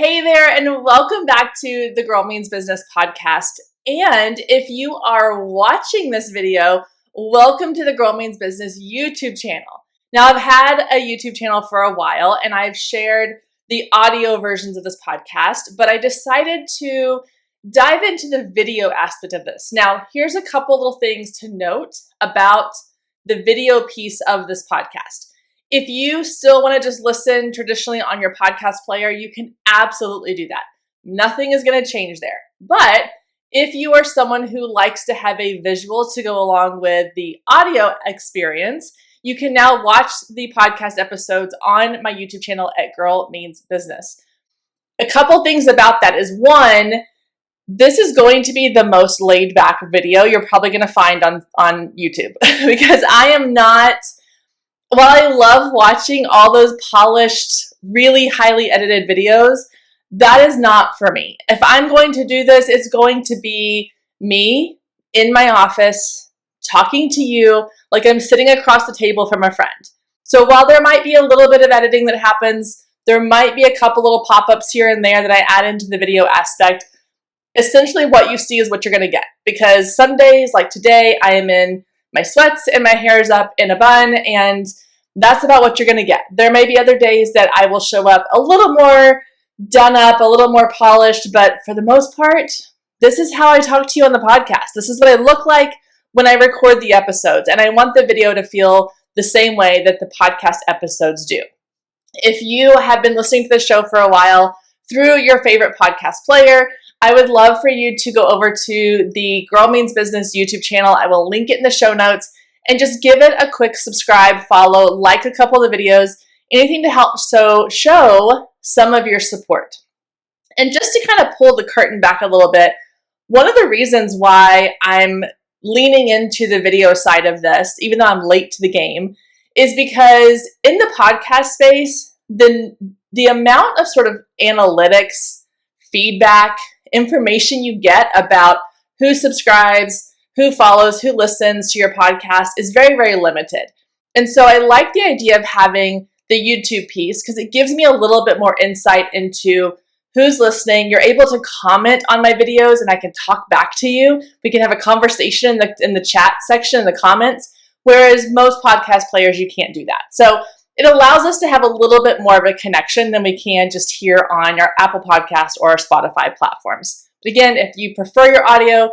Hey there, and welcome back to the Girl Means Business podcast. And if you are watching this video, welcome to the Girl Means Business YouTube channel. Now, I've had a YouTube channel for a while, and I've shared the audio versions of this podcast, but I decided to dive into the video aspect of this. Now, here's a couple little things to note about the video piece of this podcast. If you still want to just listen traditionally on your podcast player, you can absolutely do that. Nothing is going to change there. But if you are someone who likes to have a visual to go along with the audio experience, you can now watch the podcast episodes on my YouTube channel at Girl Means Business. A couple things about that is, one, this is going to be the most laid back video you're probably going to find on YouTube because I am not... While I love watching all those polished, really highly edited videos, that is not for me. If I'm going to do this, it's going to be me in my office talking to you like I'm sitting across the table from a friend. So while there might be a little bit of editing that happens, there might be a couple little pop-ups here and there that I add into the video aspect. Essentially what you see is what you're going to get, because some days, like today, I am in my sweats and my hair is up in a bun, and that's about what you're going to get. There may be other days that I will show up a little more done up, a little more polished, but for the most part, this is how I talk to you on the podcast. This is what I look like when I record the episodes, and I want the video to feel the same way that the podcast episodes do. If you have been listening to the show for a while through your favorite podcast player, I would love for you to go over to the Girl Means Business YouTube channel. I will link it in the show notes, and just give it a quick subscribe, follow, like a couple of the videos, anything to help show some of your support. And just to kind of pull the curtain back a little bit, one of the reasons why I'm leaning into the video side of this, even though I'm late to the game, is because in the podcast space, the amount of sort of analytics, feedback, information you get about who subscribes, who follows, who listens to your podcast is very, very limited. And so I like the idea of having the YouTube piece because it gives me a little bit more insight into who's listening. You're able to comment on my videos and I can talk back to you. We can have a conversation in the chat section, in the comments, whereas most podcast players, you can't do that. So it allows us to have a little bit more of a connection than we can just here on our Apple Podcast or our Spotify platforms. But again, if you prefer your audio,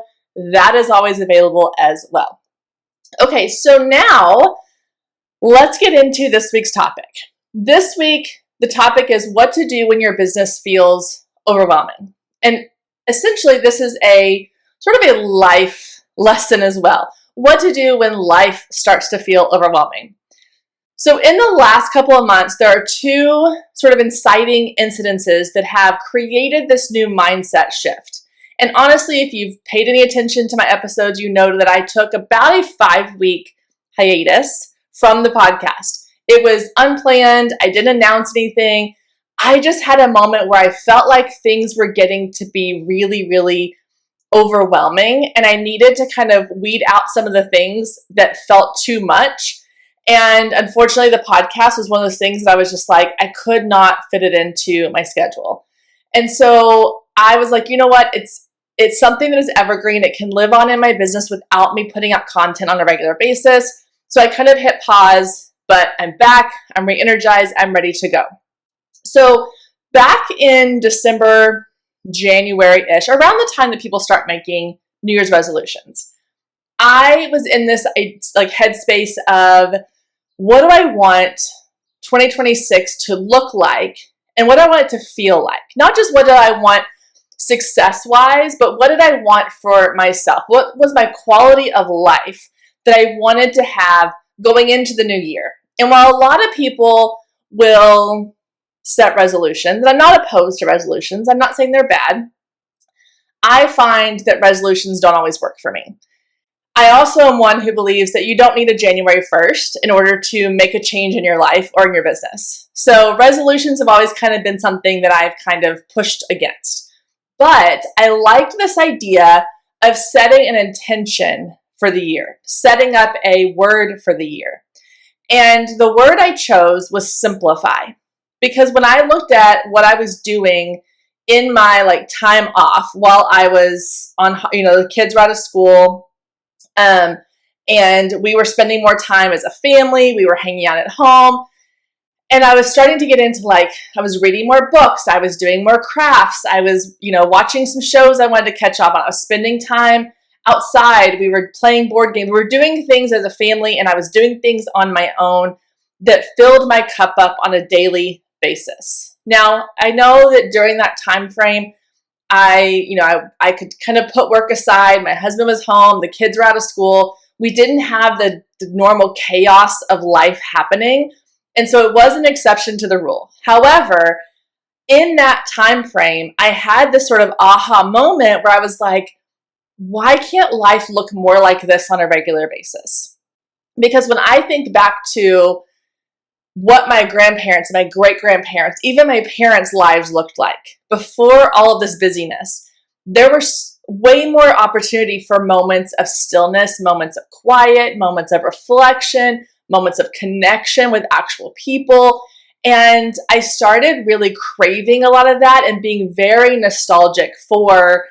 that is always available as well. Okay, so now let's get into this week's topic. This week, the topic is what to do when your business feels overwhelming. And essentially, this is a sort of a life lesson as well. What to do when life starts to feel overwhelming. So in the last couple of months, there are two sort of inciting incidences that have created this new mindset shift. And honestly, if you've paid any attention to my episodes, you know that I took about a 5-week hiatus from the podcast. It was unplanned. I didn't announce anything. I just had a moment where I felt like things were getting to be really, really overwhelming. And I needed to kind of weed out some of the things that felt too much. And unfortunately, the podcast was one of those things that I was just like, I could not fit it into my schedule. And so I was like, you know what? It's something that is evergreen. It can live on in my business without me putting out content on a regular basis. So I kind of hit pause, but I'm back. I'm re-energized. I'm ready to go. So back in December, January-ish, around the time that people start making New Year's resolutions, I was in this like headspace of what do I want 2026 to look like and what do I want it to feel like? Not just what do I want success-wise, but what did I want for myself? What was my quality of life that I wanted to have going into the new year? And while a lot of people will set resolutions, and I'm not opposed to resolutions, I'm not saying they're bad, I find that resolutions don't always work for me. I also am one who believes that you don't need a January 1st in order to make a change in your life or in your business. So resolutions have always kind of been something that I've kind of pushed against. But I liked this idea of setting an intention for the year, setting up a word for the year. And the word I chose was simplify. Because when I looked at what I was doing in my like time off while I was on, the kids were out of school. And we were spending more time as a family. We were hanging out at home. And I was starting to get into I was reading more books. I was doing more crafts. I was, watching some shows I wanted to catch up on. I was spending time outside. We were playing board games. We were doing things as a family, and I was doing things on my own that filled my cup up on a daily basis. Now, I know that during that time frame, I could kind of put work aside. My husband was home. The kids were out of school. We didn't have the normal chaos of life happening. And so it was an exception to the rule. However, in that time frame, I had this sort of aha moment where I was like, why can't life look more like this on a regular basis? Because when I think back to what my grandparents, my great-grandparents, even my parents' lives looked like before all of this busyness, there was way more opportunity for moments of stillness, moments of quiet, moments of reflection, moments of connection with actual people. And I started really craving a lot of that and being very nostalgic for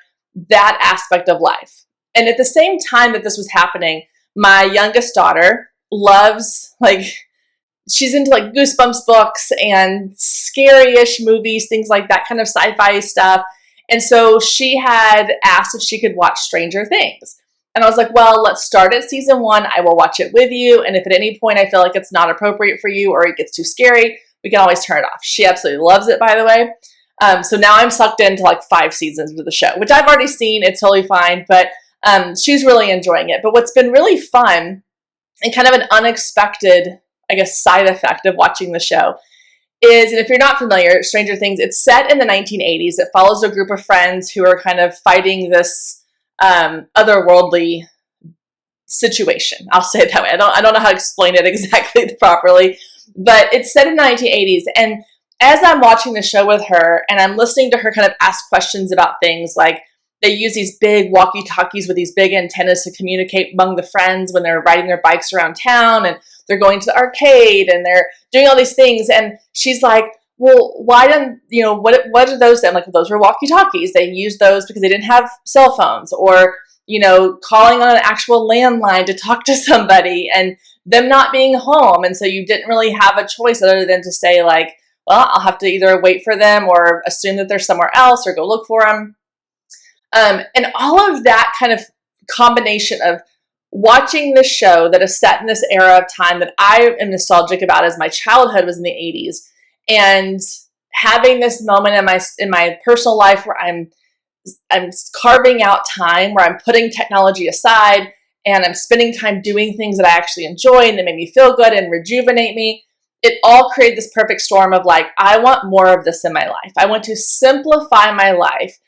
that aspect of life. And at the same time that this was happening, my youngest daughter loves, she's into Goosebumps books and scary-ish movies, things like that, kind of sci-fi stuff. And so she had asked if she could watch Stranger Things. And I was like, well, let's start at season 1. I will watch it with you. And if at any point I feel like it's not appropriate for you or it gets too scary, we can always turn it off. She absolutely loves it, by the way. So now I'm sucked into 5 seasons of the show, which I've already seen. It's totally fine. But she's really enjoying it. But what's been really fun and kind of an unexpected, I guess, side effect of watching the show is, and if you're not familiar, Stranger Things, it's set in the 1980s. It follows a group of friends who are kind of fighting this otherworldly situation. I'll say it that way. I don't know how to explain it exactly properly, but it's set in the 1980s. And as I'm watching the show with her and I'm listening to her kind of ask questions about things, like they use these big walkie-talkies with these big antennas to communicate among the friends when they're riding their bikes around town, and they're going to the arcade and they're doing all these things. And she's like, well, why didn't, what are those then? Those were walkie-talkies. They used those because they didn't have cell phones, or, calling on an actual landline to talk to somebody and them not being home. And so you didn't really have a choice other than to say well, I'll have to either wait for them or assume that they're somewhere else or go look for them. And all of that kind of combination of watching this show that is set in this era of time that I am nostalgic about, as my childhood was in the 80s, and having this moment in my personal life where I'm carving out time, where I'm putting technology aside and I'm spending time doing things that I actually enjoy and that make me feel good and rejuvenate me. It all created this perfect storm of I want more of this in my life. I want to simplify my life,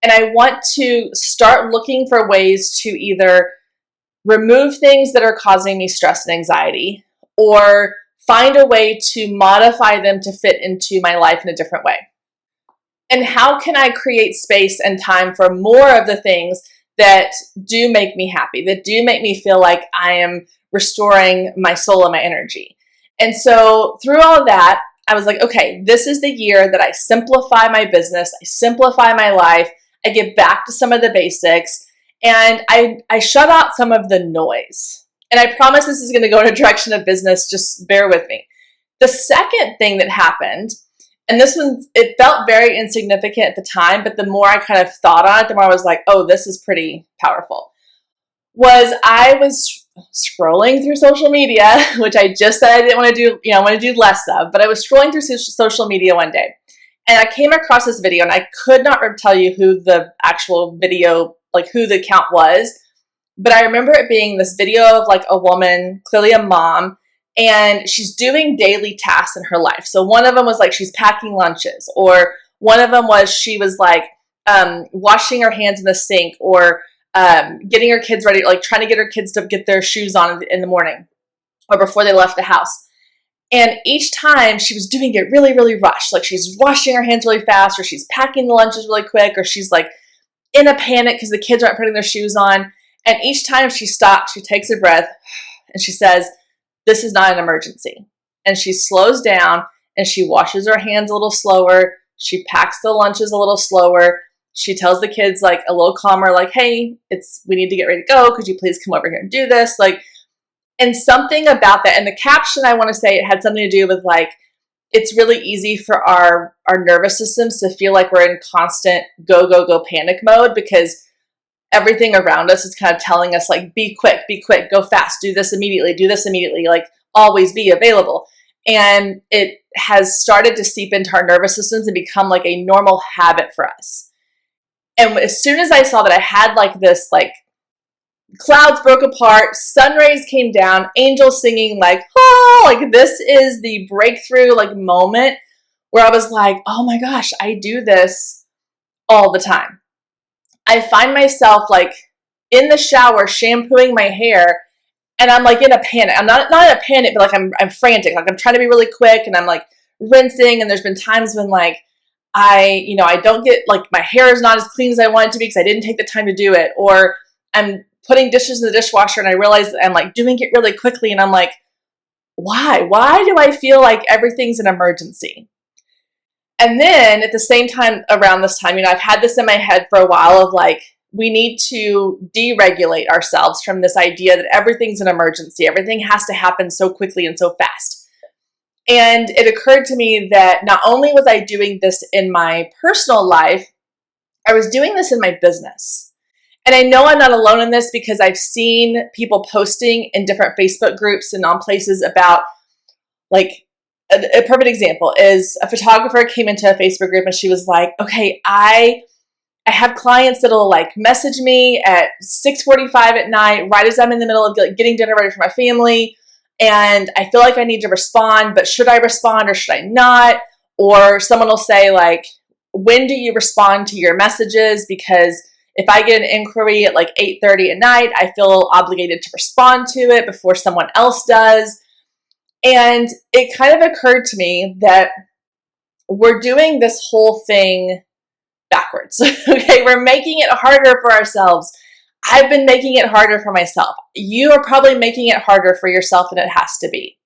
and I want to start looking for ways to either remove things that are causing me stress and anxiety, or find a way to modify them to fit into my life in a different way. And how can I create space and time for more of the things that do make me happy, that do make me feel like I am restoring my soul and my energy? And so through all of that, I was like, okay, this is the year that I simplify my business, I simplify my life, I get back to some of the basics, and I shut out some of the noise. And I promise this is going to go in a direction of business, just bear with me. The second thing that happened, and this one, it felt very insignificant at the time, but the more I kind of thought on it, the more I was like, oh, this is pretty powerful, was I was scrolling through social media, which I just said I didn't want to do, I want to do less of, but I was scrolling through social media one day, and I came across this video, and I could not tell you who the actual video, who the account was, but I remember it being this video of a woman, clearly a mom, and she's doing daily tasks in her life. So one of them was she's packing lunches, or one of them was she was washing her hands in the sink, or getting her kids ready, trying to get her kids to get their shoes on in the morning or before they left the house. And each time she was doing it really, really rushed. She's washing her hands really fast, or she's packing the lunches really quick, or she's in a panic because the kids aren't putting their shoes on. And each time she stops, she takes a breath and she says, this is not an emergency. And she slows down and she washes her hands a little slower. She packs the lunches a little slower. She tells the kids like a little calmer, like, hey, we need to get ready to go. Could you please come over here and do this? Like, and something about that. And the caption, I want to say it had something to do with like, it's really easy for our nervous systems to feel like we're in constant go, go, go panic mode because everything around us is kind of telling us like, be quick, go fast, do this immediately, like always be available. And it has started to seep into our nervous systems and become like a normal habit for us. And as soon as I saw that I had like this, like clouds broke apart, sun rays came down, angels singing, like, oh, like this is the breakthrough like moment where I was like, oh my gosh, I do this all the time. I find myself like in the shower shampooing my hair and I'm like in a panic. I'm not in a panic, but like I'm frantic. Like I'm trying to be really quick and I'm like rinsing. And there's been times when like I don't get like my hair is not as clean as I want it to be because I didn't take the time to do it. Or I'm putting dishes in the dishwasher and I realize that I'm like doing it really quickly. And I'm like, why? Why do I feel like everything's an emergency? And then at the same time, around this time, I've had this in my head for a while of like, we need to deregulate ourselves from this idea that everything's an emergency. Everything has to happen so quickly and so fast. And it occurred to me that not only was I doing this in my personal life, I was doing this in my business. And I know I'm not alone in this because I've seen people posting in different Facebook groups and on places about like, a perfect example is a photographer came into a Facebook group and she was like, okay, I have clients that'll like message me at 6:45 at night, right as I'm in the middle of getting dinner ready for my family. And I feel like I need to respond, but should I respond or should I not? Or someone will say like, when do you respond to your messages? Because if I get an inquiry at like 8:30 at night, I feel obligated to respond to it before someone else does. And it kind of occurred to me that we're doing this whole thing backwards. Okay, we're making it harder for ourselves. I've been making it harder for myself. You are probably making it harder for yourself, and it has to be.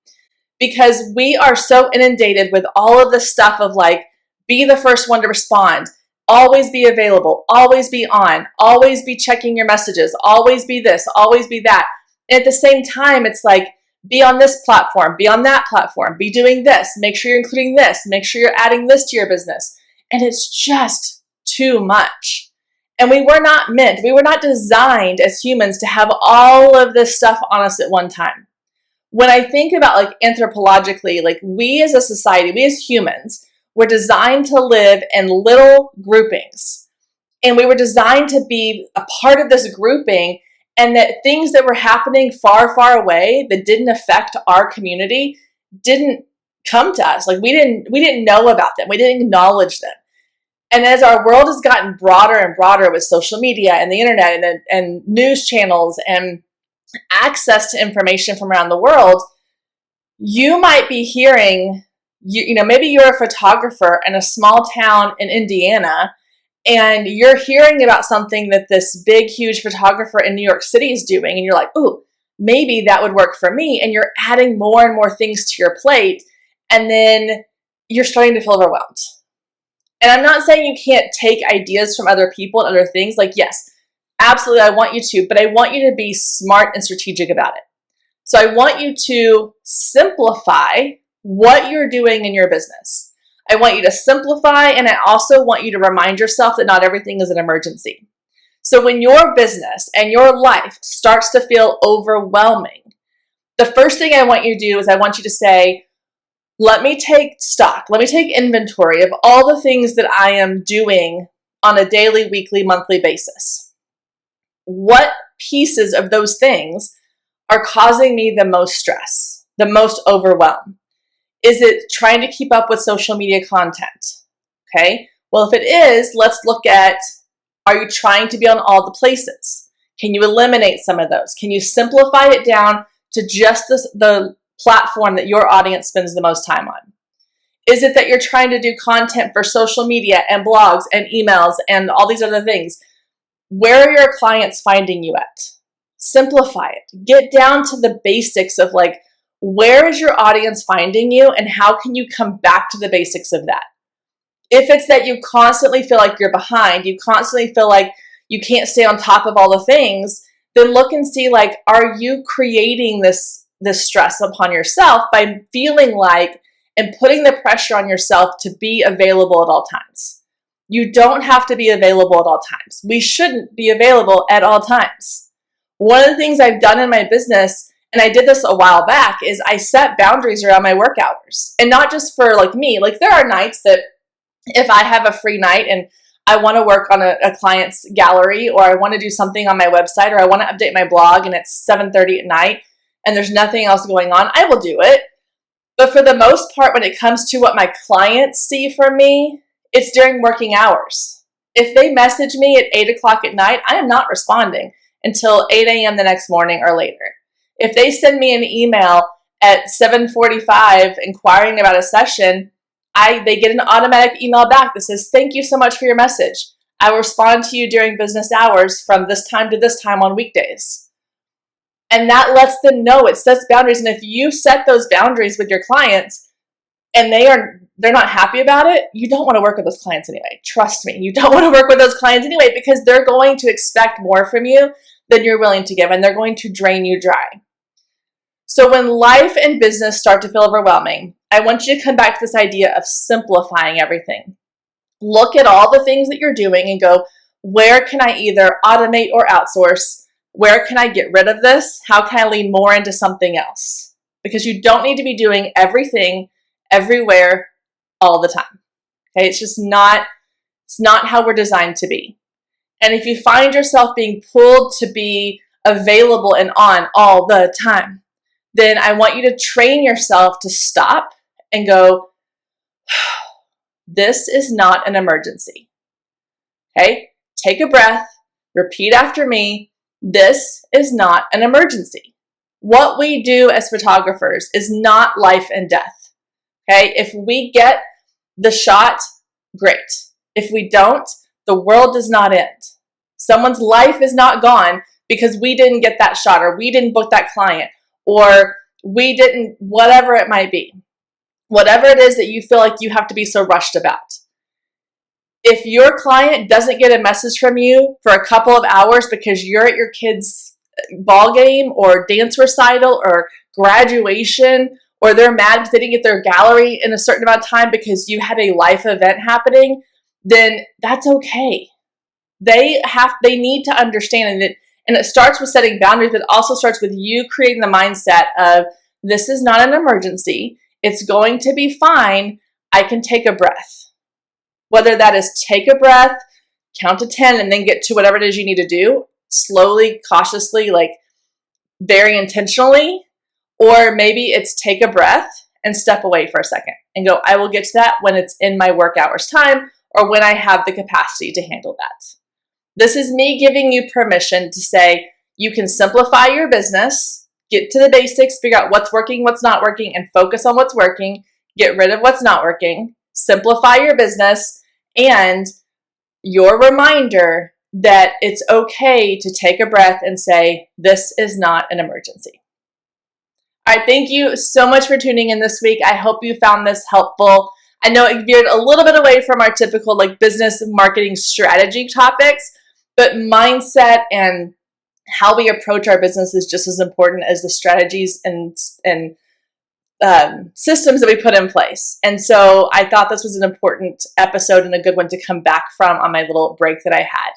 Because we are so inundated with all of this stuff of like, be the first one to respond, always be available, always be on, always be checking your messages, always be this, always be that. And at the same time, it's like, be on this platform, be on that platform, be doing this, make sure you're including this, make sure you're adding this to your business. And it's just too much. And we were not designed as humans to have all of this stuff on us at one time. When I think about like anthropologically, like we as a society, we as humans, were designed to live in little groupings. And we were designed to be a part of this grouping, and that things that were happening far, far away that didn't affect our community didn't come to us. Like we didn't know about them. We didn't acknowledge them. And as our world has gotten broader and broader with social media and the internet and news channels and access to information from around the world, you might be hearing, maybe you're a photographer in a small town in Indiana, and you're hearing about something that this big, huge photographer in New York City is doing, and you're like, ooh, maybe that would work for me. And you're adding more and more things to your plate, and then you're starting to feel overwhelmed. And I'm not saying you can't take ideas from other people and other things. Like, yes, absolutely, I want you to, but I want you to be smart and strategic about it. So I want you to simplify what you're doing in your business. I want you to simplify, and I also want you to remind yourself that not everything is an emergency. So when your business and your life starts to feel overwhelming, the first thing I want you to do is I want you to say, let me take stock, let me take inventory of all the things that I am doing on a daily, weekly, monthly basis. What pieces of those things are causing me the most stress, the most overwhelm? Is it trying to keep up with social media content? Okay. Well, if it is, let's look at, are you trying to be on all the places? Can you eliminate some of those? Can you simplify it down to just the platform that your audience spends the most time on? Is it that you're trying to do content for social media and blogs and emails and all these other things? Where are your clients finding you at? Simplify it. Get down to the basics of like, where is your audience finding you and how can you come back to the basics of that? If it's that you constantly feel like you're behind, you constantly feel like you can't stay on top of all the things, then look and see, like, are you creating this stress upon yourself by feeling like and putting the pressure on yourself to be available at all times? You don't have to be available at all times. We shouldn't be available at all times. One of the things I've done in my business, and I did this a while back, is I set boundaries around my work hours. And not just for like me. Like, there are nights that if I have a free night and I want to work on a client's gallery, or I want to do something on my website, or I want to update my blog and it's 7:30 at night and there's nothing else going on, I will do it. But for the most part, when it comes to what my clients see from me, it's during working hours. If they message me at 8 o'clock at night, I am not responding until 8 a.m. the next morning or later. If they send me an email at 7:45 inquiring about a session, they get an automatic email back that says, "Thank you so much for your message. I will respond to you during business hours from this time to this time on weekdays." And that lets them know, it sets boundaries. And if you set those boundaries with your clients and they're not happy about it, you don't want to work with those clients anyway. Trust me, you don't want to work with those clients anyway, because they're going to expect more from you than you're willing to give, and they're going to drain you dry. So when life and business start to feel overwhelming, I want you to come back to this idea of simplifying everything. Look at all the things that you're doing and go, where can I either automate or outsource? Where can I get rid of this? How can I lean more into something else? Because you don't need to be doing everything, everywhere, all the time. Okay, it's not how we're designed to be. And if you find yourself being pulled to be available and on all the time, then I want you to train yourself to stop and go, this is not an emergency. Okay? Take a breath, repeat after me. This is not an emergency. What we do as photographers is not life and death. Okay? If we get the shot, great. If we don't, the world does not end. Someone's life is not gone because we didn't get that shot, or we didn't book that client, or we didn't, whatever it might be. Whatever it is that you feel like you have to be so rushed about. If your client doesn't get a message from you for a couple of hours because you're at your kid's ball game or dance recital or graduation, or they're mad because they didn't get their gallery in a certain amount of time because you had a life event happening, then that's okay. They need to understand and it starts with setting boundaries, but it also starts with you creating the mindset of, this is not an emergency. It's going to be fine. I can take a breath. Whether that is take a breath, count to 10, and then get to whatever it is you need to do, slowly, cautiously, like very intentionally, or maybe it's take a breath and step away for a second and go, I will get to that when it's in my work hours time, or when I have the capacity to handle that. This is me giving you permission to say, you can simplify your business, get to the basics, figure out what's working, what's not working, and focus on what's working, get rid of what's not working, simplify your business, and your reminder that it's okay to take a breath and say, this is not an emergency. All right, thank you so much for tuning in this week. I hope you found this helpful. I know it veered a little bit away from our typical like business marketing strategy topics, but mindset and how we approach our business is just as important as the strategies and systems that we put in place. And so I thought this was an important episode and a good one to come back from on my little break that I had.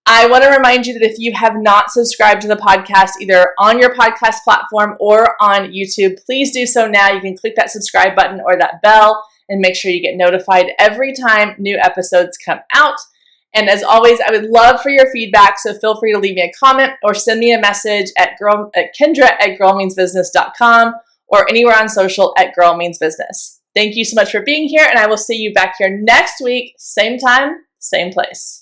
I want to remind you that if you have not subscribed to the podcast, either on your podcast platform or on YouTube, please do so now. You can click that subscribe button or that bell and make sure you get notified every time new episodes come out. And as always, I would love for your feedback, so feel free to leave me a comment or send me a message at Kendra@girlmeansbusiness.com or anywhere on social at Girl Means Business. Thank you so much for being here, and I will see you back here next week, same time, same place.